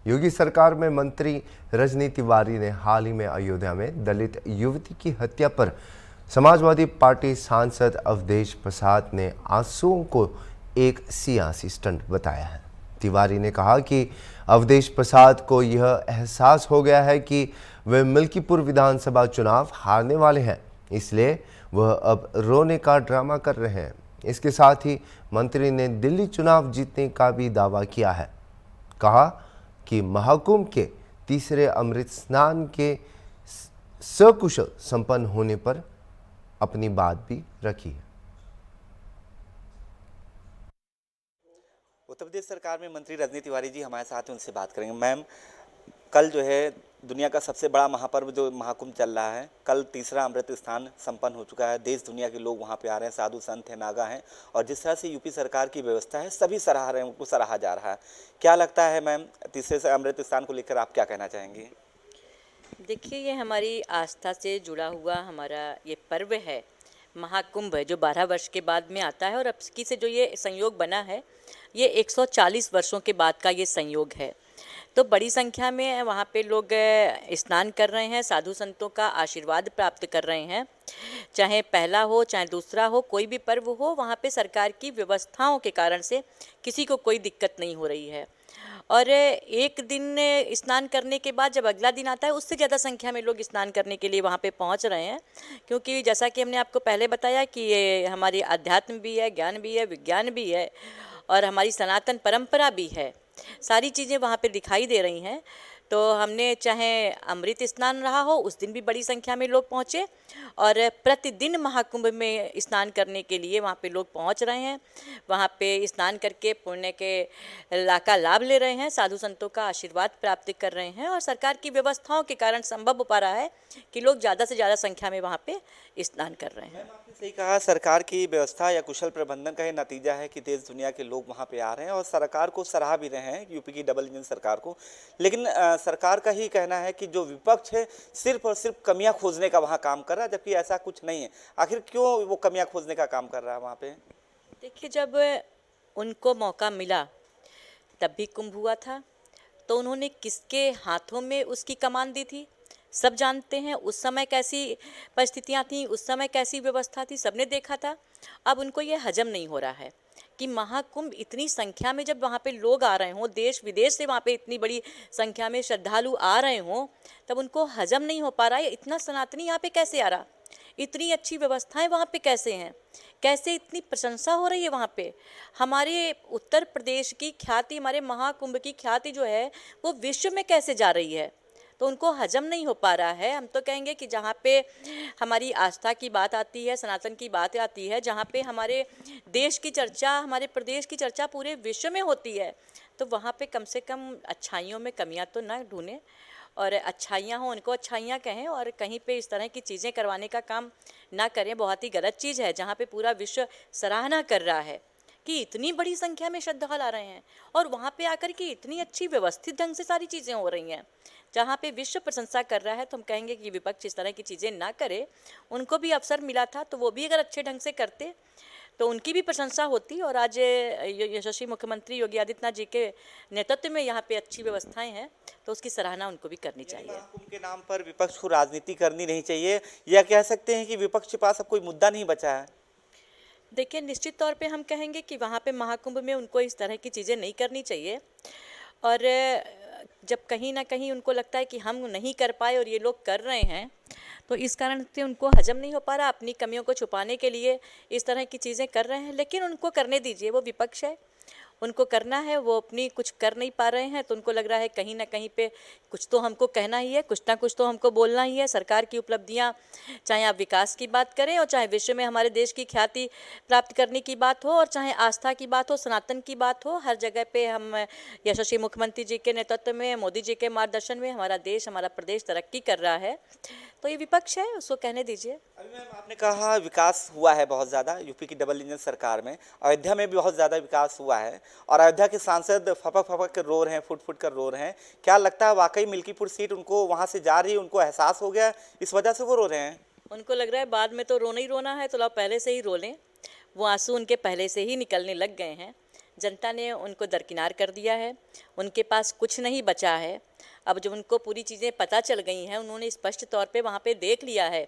योगी सरकार में मंत्री रजनी तिवारी ने हाल ही में अयोध्या में दलित युवती की हत्या पर समाजवादी पार्टी सांसद अवधेश प्रसाद ने आंसुओं को एक सियासी स्टंट बताया है। तिवारी ने कहा कि अवधेश प्रसाद को यह एहसास हो गया है कि वे मिल्कीपुर विधानसभा चुनाव हारने वाले हैं, इसलिए वह अब रोने का ड्रामा कर रहे हैं। इसके साथ ही मंत्री ने दिल्ली चुनाव जीतने का भी दावा किया है। कहा कि महाकुंभ के तीसरे अमृत स्नान के सकुशल संपन्न होने पर अपनी बात भी रखी है। उत्तर प्रदेश सरकार में मंत्री रजनी तिवारी जी हमारे साथ हैं, उनसे बात करेंगे। मैम, कल जो है दुनिया का सबसे बड़ा महापर्व जो महाकुंभ चल रहा है, कल तीसरा अमृत स्नान संपन्न हो चुका है। देश दुनिया के लोग वहां पे आ रहे हैं, साधु संत हैं, नागा हैं, और जिस तरह से यूपी सरकार की व्यवस्था है सभी सराह रहे हैं, उनको सराहा जा रहा है। क्या लगता है मैम, तीसरे से अमृत स्नान को लेकर आप क्या कहना चाहेंगे? देखिए, ये हमारी आस्था से जुड़ा हुआ हमारा ये पर्व है, महाकुंभ है, जो 12 वर्ष के बाद में आता है। और अब की से जो ये संयोग बना है, ये 140 वर्षों के बाद का ये संयोग है। तो बड़ी संख्या में वहाँ पे लोग स्नान कर रहे हैं, साधु संतों का आशीर्वाद प्राप्त कर रहे हैं। चाहे पहला हो चाहे दूसरा हो, कोई भी पर्व हो, वहाँ पे सरकार की व्यवस्थाओं के कारण से किसी को कोई दिक्कत नहीं हो रही है। और एक दिन स्नान करने के बाद जब अगला दिन आता है, उससे ज़्यादा संख्या में लोग स्नान करने के लिए वहाँ पे पहुँच रहे हैं। क्योंकि जैसा कि हमने आपको पहले बताया कि ये हमारी अध्यात्म भी है, ज्ञान भी है, विज्ञान भी है, और हमारी सनातन परंपरा भी है। सारी चीज़ें वहाँ पे दिखाई दे रही हैं। तो हमने चाहे अमृत स्नान रहा हो, उस दिन भी बड़ी संख्या में लोग पहुँचे, और प्रतिदिन महाकुंभ में स्नान करने के लिए वहाँ पे लोग पहुँच रहे हैं। वहाँ पे स्नान करके पुण्य के का लाभ ले रहे हैं, साधु संतों का आशीर्वाद प्राप्त कर रहे हैं, और सरकार की व्यवस्थाओं के कारण संभव हो पा रहा है कि लोग ज़्यादा से ज़्यादा संख्या में वहाँ पे स्नान कर रहे हैं। आपने सही कहा, सरकार की व्यवस्था या कुशल प्रबंधन का ये नतीजा है कि देश दुनिया के लोग वहाँ पे आ रहे हैं और सरकार को सराहा भी रहे हैं, यूपी की डबल इंजन सरकार को। लेकिन सरकार का ही कहना है कि जो विपक्ष है सिर्फ और सिर्फ कमियां खोजने का वहाँ काम कर रहा है, जबकि ऐसा कुछ नहीं है। आखिर क्यों वो कमियां खोजने का काम कर रहा है वहाँ पे? देखिए, जब उनको मौका मिला तब भी कुंभ हुआ था, तो उन्होंने किसके हाथों में उसकी कमान दी थी सब जानते हैं। उस समय कैसी परिस्थितियां थी, उस समय कैसी व्यवस्था थी, सबने देखा था। अब उनको ये हजम नहीं हो रहा है कि महाकुंभ इतनी संख्या में जब वहाँ पे लोग आ रहे हों, देश विदेश से वहाँ पे इतनी बड़ी संख्या में श्रद्धालु आ रहे हों, तब उनको हजम नहीं हो पा रहा है। इतना सनातनी यहाँ पे कैसे आ रहा, इतनी अच्छी व्यवस्थाएं वहाँ पे कैसे हैं, कैसे इतनी प्रशंसा हो रही है वहाँ पे। हमारे उत्तर प्रदेश की ख्याति, हमारे महाकुंभ की ख्याति जो है वो विश्व में कैसे जा रही है, तो उनको हजम नहीं हो पा रहा है। हम तो कहेंगे कि जहाँ पे हमारी आस्था की बात आती है, सनातन की बात आती है, जहाँ पे हमारे देश की चर्चा, हमारे प्रदेश की चर्चा पूरे विश्व में होती है, तो वहाँ पे कम से कम अच्छाइयों में कमियाँ तो ना ढूंढें, और अच्छाइयाँ हों उनको अच्छाइयाँ कहें, और कहीं पे इस तरह की चीज़ें करवाने का काम ना करें। बहुत ही गलत चीज़ है जहाँ पे पूरा विश्व सराहना कर रहा है कि इतनी बड़ी संख्या में श्रद्धालु आ रहे हैं, और वहाँ पे आकर के इतनी अच्छी व्यवस्थित ढंग से सारी चीज़ें हो रही हैं, जहाँ पे विश्व प्रशंसा कर रहा है। तो हम कहेंगे कि विपक्ष इस तरह की चीज़ें ना करे। उनको भी अवसर मिला था, तो वो भी अगर अच्छे ढंग से करते तो उनकी भी प्रशंसा होती। और आज यशस्वी मुख्यमंत्री योगी आदित्यनाथ जी के नेतृत्व में यहाँ पे अच्छी व्यवस्थाएं हैं, तो उसकी सराहना उनको भी करनी चाहिए। महाकुंभ के नाम पर विपक्ष को राजनीति करनी नहीं चाहिए, या कह सकते हैं कि विपक्ष के पास अब कोई मुद्दा नहीं बचा है? देखिए, निश्चित तौर पे हम कहेंगे कि वहाँ पे महाकुंभ में उनको इस तरह की चीज़ें नहीं करनी चाहिए। और जब कहीं ना कहीं उनको लगता है कि हम नहीं कर पाए और ये लोग कर रहे हैं, तो इस कारण से उनको हजम नहीं हो पा रहा, अपनी कमियों को छुपाने के लिए इस तरह की चीज़ें कर रहे हैं। लेकिन उनको करने दीजिए, वो विपक्ष है, उनको करना है। वो अपनी कुछ कर नहीं पा रहे हैं, तो उनको लग रहा है कहीं ना कहीं पे कुछ तो हमको कहना ही है, कुछ ना कुछ तो हमको बोलना ही है। सरकार की उपलब्धियां, चाहे आप विकास की बात करें, और चाहे विश्व में हमारे देश की ख्याति प्राप्त करने की बात हो, और चाहे आस्था की बात हो, सनातन की बात हो, हर जगह पे हम यशस्वी मुख्यमंत्री जी के नेतृत्व में, मोदी जी के मार्गदर्शन में हमारा देश, हमारा प्रदेश तरक्की कर रहा है। तो ये विपक्ष है, उसको कहने दीजिए। अभी मैम, आपने कहा विकास हुआ है बहुत ज़्यादा यूपी की डबल इंजन सरकार में, अयोध्या में भी बहुत ज़्यादा विकास हुआ है, और अयोध्या के सांसद फपक फपक कर रो रहे हैं, फुट फुट कर रो रहे हैं। क्या लगता है वाकई मिल्कीपुर सीट उनको वहाँ से जा रही है, उनको एहसास हो गया, इस वजह से वो रो रहे हैं? उनको लग रहा है बाद में तो रोना ही रोना है, तो लाओ पहले से ही रो लें। वो आंसू उनके पहले से ही निकलने लग गए हैं। जनता ने उनको दरकिनार कर दिया है, उनके पास कुछ नहीं बचा है। अब जब उनको पूरी चीज़ें पता चल गई हैं, उन्होंने स्पष्ट तौर पे वहाँ पे देख लिया है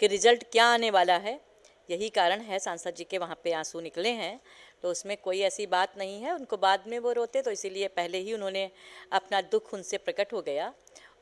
कि रिजल्ट क्या आने वाला है। यही कारण है सांसद जी के वहाँ पे आंसू निकले हैं, तो उसमें कोई ऐसी बात नहीं है। उनको बाद में वो रोते तो इसीलिए पहले ही उन्होंने अपना दुख उनसे प्रकट हो गया।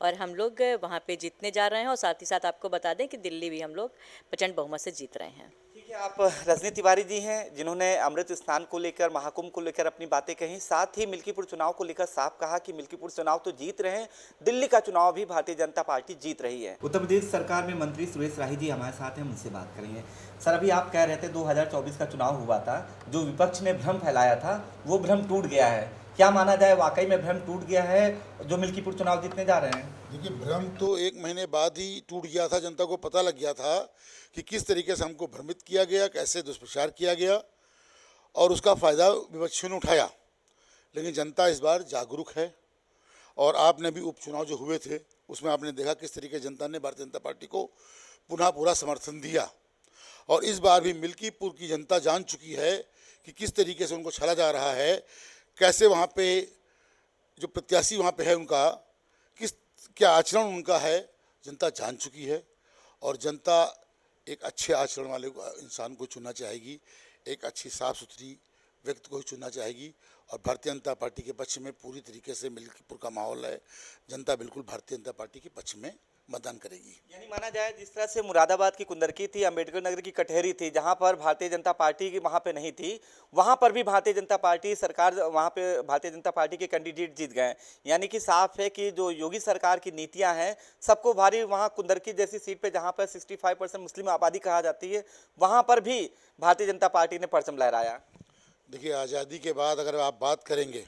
और हम लोग वहाँ पे जीतने जा रहे हैं, और साथ ही साथ आपको बता दें कि दिल्ली भी हम लोग प्रचंड बहुमत से जीत रहे हैं। ठीक है, आप रजनी तिवारी जी हैं जिन्होंने अमृत स्नान को लेकर, महाकुंभ को लेकर अपनी बातें कही। साथ ही मिल्कीपुर चुनाव को लेकर साफ कहा कि मिल्कीपुर चुनाव तो जीत रहे हैं, दिल्ली का चुनाव भी भारतीय जनता पार्टी जीत रही है। उत्तर प्रदेश सरकार में मंत्री सुरेश राही जी हमारे साथ हैं, उनसे बात करेंगे। सर, अभी आप कह रहे थे 2024 का चुनाव हुआ था, जो विपक्ष ने भ्रम फैलाया था वो भ्रम टूट गया है। क्या माना जाए, वाकई में भ्रम टूट गया है जो मिल्कीपुर चुनाव जीतने जा रहे हैं? देखिए, भ्रम तो 1 महीने बाद ही टूट गया था। जनता को पता लग गया था कि किस तरीके से हमको भ्रमित किया गया, कैसे दुष्प्रचार किया गया, और उसका फ़ायदा विपक्षियों ने उठाया। लेकिन जनता इस बार जागरूक है, और आपने भी उपचुनाव जो हुए थे उसमें आपने देखा किस तरीके जनता ने भारतीय जनता पार्टी को पुनः पूरा समर्थन दिया। और इस बार भी मिल्कीपुर की जनता जान चुकी है कि किस तरीके से उनको छला जा रहा है, कैसे वहाँ पे जो प्रत्याशी वहाँ पे है उनका किस क्या आचरण उनका है, जनता जान चुकी है। और जनता एक अच्छे आचरण वाले इंसान को चुनना चाहेगी, एक अच्छी साफ सुथरी व्यक्ति को ही चुनना चाहेगी। और भारतीय जनता पार्टी के पक्ष में पूरी तरीके से मिल्कीपुर का माहौल है। जनता बिल्कुल भारतीय जनता पार्टी के पक्ष में मतदान करेगी। यानी माना जाए जिस तरह से मुरादाबाद की कुंदरकी थी, अंबेडकर नगर की कटहरी थी, जहां पर भारतीय जनता पार्टी की वहां पे नहीं थी, वहां पर भी भारतीय जनता पार्टी सरकार, वहां पे भारतीय जनता पार्टी के कैंडिडेट जीत गए। यानी कि साफ है कि जो योगी सरकार की नीतियां हैं सबको भारी, वहां कुंदरकी जैसी सीट पे जहां पर 65% मुस्लिम आबादी कहा जाती है, वहां पर भी भारतीय जनता पार्टी ने परचम लहराया। देखिए, आज़ादी के बाद अगर आप बात करेंगे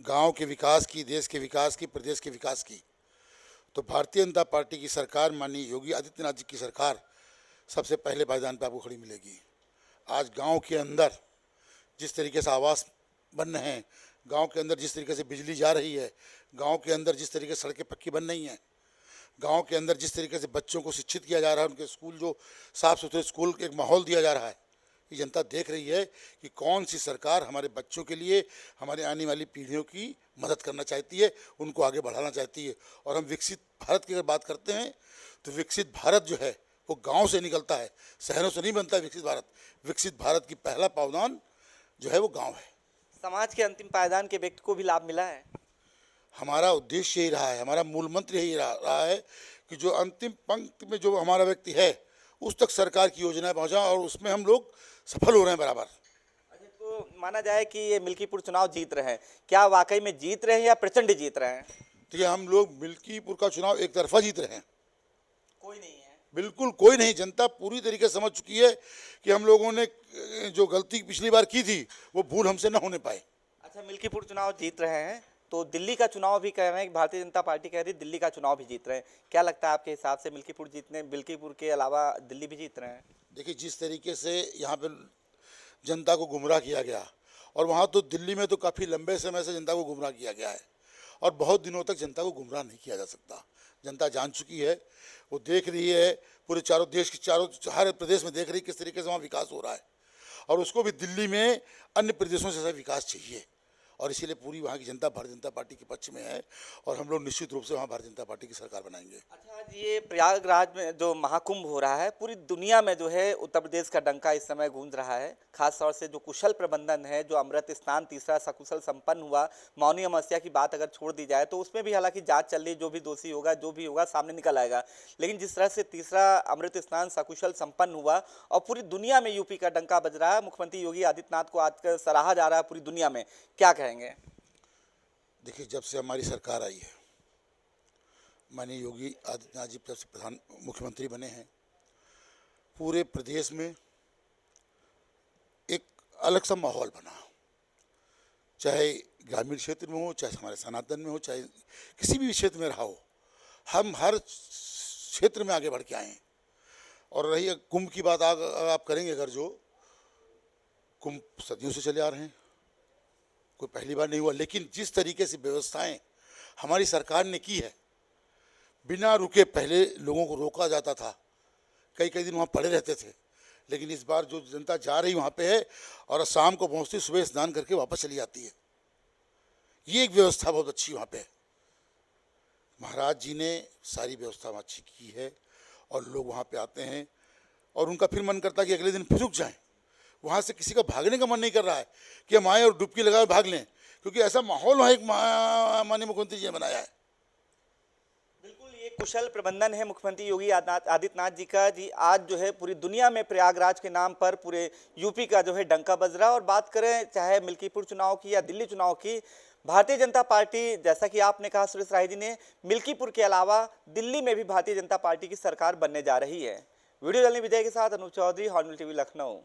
गांव के विकास की, देश के विकास की, प्रदेश के विकास की, तो भारतीय जनता पार्टी की सरकार, माननीय योगी आदित्यनाथ जी की सरकार सबसे पहले पायदान पे आपको खड़ी मिलेगी। आज गांव के अंदर जिस तरीके से आवास बन रहे हैं, गांव के अंदर जिस तरीके से बिजली जा रही है, गांव के अंदर जिस तरीके से सड़कें पक्की बन रही हैं, गांव के अंदर जिस तरीके से बच्चों को शिक्षित किया जा रहा है, उनके स्कूल जो साफ़ सुथरे स्कूल एक माहौल दिया जा रहा है, ये जनता देख रही है कि कौन सी सरकार हमारे बच्चों के लिए, हमारे आने वाली पीढ़ियों की मदद करना चाहती है, उनको आगे बढ़ाना चाहती है। और हम विकसित भारत की अगर बात करते हैं तो विकसित भारत जो है वो गांव से निकलता है, शहरों से नहीं बनता है विकसित भारत। विकसित भारत की पहला पावदान जो है वो गांव है। समाज के अंतिम पायदान के व्यक्ति को भी लाभ मिला है। हमारा उद्देश्य यही रहा है, हमारा मूल मंत्र यही रहा है कि जो अंतिम पंक्ति में जो हमारा व्यक्ति है उस तक सरकार की योजनाएं पहुँचा, और उसमें हम लोग सफल हो रहे हैं बराबर। अच्छा, तो माना जाए कि ये मिल्कीपुर चुनाव जीत रहे हैं, क्या वाकई में जीत रहे हैं या प्रचंड जीत रहे हैं? तो ये हम लोग मिल्कीपुर का चुनाव एक तरफा जीत रहे हैं, कोई नहीं है। बिल्कुल कोई नहीं। जनता पूरी तरीके से समझ चुकी है कि हम लोगों ने जो गलती पिछली बार की थी वो भूल हमसे न होने पाए। अच्छा, मिल्कीपुर चुनाव जीत रहे हैं, तो दिल्ली का चुनाव भी कह रहे हैं कि भारतीय जनता पार्टी कह रही है दिल्ली का चुनाव भी जीत रहे हैं। क्या लगता है आपके हिसाब से मिल्कीपुर के अलावा दिल्ली भी जीत रहे हैं? देखिए, जिस तरीके से यहाँ पे जनता को गुमराह किया गया, और वहाँ तो दिल्ली में तो काफ़ी लंबे समय से जनता को गुमराह किया गया है, और बहुत दिनों तक जनता को गुमराह नहीं किया जा सकता। जनता जान चुकी है, वो देख रही है, पूरे चारों देश के चारों हर प्रदेश में देख रही है किस तरीके से वहाँ विकास हो रहा है, और उसको भी दिल्ली में अन्य प्रदेशों से विकास चाहिए। और इसीलिए पूरी वहाँ की जनता भारतीय जनता पार्टी के पक्ष में है, और हम लोग निश्चित रूप से वहाँ भारतीय जनता पार्टी की सरकार बनाएंगे। अच्छा, आज ये प्रयागराज में जो महाकुंभ हो रहा है, पूरी दुनिया में जो है उत्तर प्रदेश का डंका इस समय गूंज रहा है। खास तौर से जो कुशल प्रबंधन है, जो अमृत स्नान तीसरा सकुशल संपन्न हुआ, मौनी अमावस्या की बात अगर छोड़ दी जाए तो उसमें भी हालांकि जांच चल रही, जो भी दोषी होगा, जो भी होगा सामने निकल आएगा। लेकिन जिस तरह से तीसरा अमृत स्नान सकुशल संपन्न हुआ और पूरी दुनिया में यूपी का डंका बज रहा है, मुख्यमंत्री योगी आदित्यनाथ को आज सराहा जा रहा है पूरी दुनिया में, क्या कहेंगे? देखिए, जब से हमारी सरकार आई है, माननीय योगी आदित्यनाथ जी जब से मुख्यमंत्री बने हैं, पूरे प्रदेश में एक अलग सा माहौल बना, चाहे ग्रामीण क्षेत्र में हो, चाहे हमारे सनातन में हो, चाहे किसी भी क्षेत्र में रहा हो, हम हर क्षेत्र में आगे बढ़ के आए हैं। और रही कुंभ की बात आप करेंगे, अगर जो कुंभ सदियों से चले आ रहे हैं, कोई पहली बार नहीं हुआ, लेकिन जिस तरीके से व्यवस्थाएं हमारी सरकार ने की है, बिना रुके पहले लोगों को रोका जाता था, कई कई दिन वहाँ पड़े रहते थे, लेकिन इस बार जो जनता जा रही वहाँ पे है और शाम को पहुँचती सुबह स्नान करके वापस चली जाती है। ये एक व्यवस्था बहुत अच्छी वहाँ पे है। महाराज जी ने सारी व्यवस्था वहाँ अच्छी की है और लोग वहाँ पे आते हैं और उनका फिर मन करता है कि अगले दिन फिर रुक जाएं। वहाँ से किसी का भागने का मन नहीं कर रहा है कि हम आए और डुबकी लगाए भाग लें, क्योंकि ऐसा माहौल वहाँ एक माननीय मुख्यमंत्री जी ने बनाया है। बिल्कुल, ये कुशल प्रबंधन है मुख्यमंत्री योगी आदित्यनाथ जी का। जी आज जो है पूरी दुनिया में प्रयागराज के नाम पर पूरे यूपी का जो है डंका बज रहा है। और बात करें चाहे मिल्कीपुर चुनाव की या दिल्ली चुनाव की, भारतीय जनता पार्टी, जैसा कि आपने कहा सुरेश राय जी ने, मिल्कीपुर के अलावा दिल्ली में भी भारतीय जनता पार्टी की सरकार बनने जा रही है। वीडियो जर्नलिस्ट विजय के साथ अनूप चौधरी, हॉर्नबिल टीवी, लखनऊ।